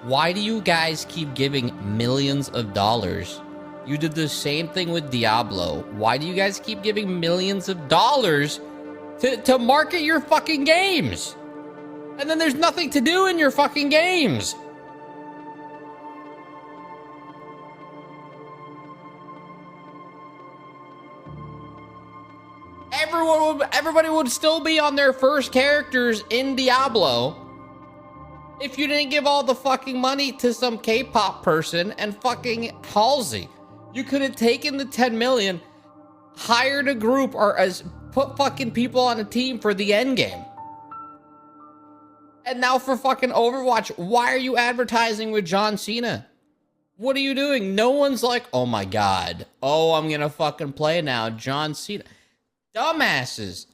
Why do you guys keep giving millions of dollars? You did the same thing with Diablo. Why do you guys keep giving millions of dollars to market your fucking games? And then there's nothing to do in your fucking games. Everybody would still be on their first characters in Diablo if you didn't give all the fucking money to some K-pop person and fucking Halsey. You could have taken the 10 million, hired a group, or put fucking people on a team for the end game. And now for fucking Overwatch, why are you advertising with John Cena? What are you doing? No one's like, oh my god, oh, I'm gonna fucking play now, John Cena. Dumbasses.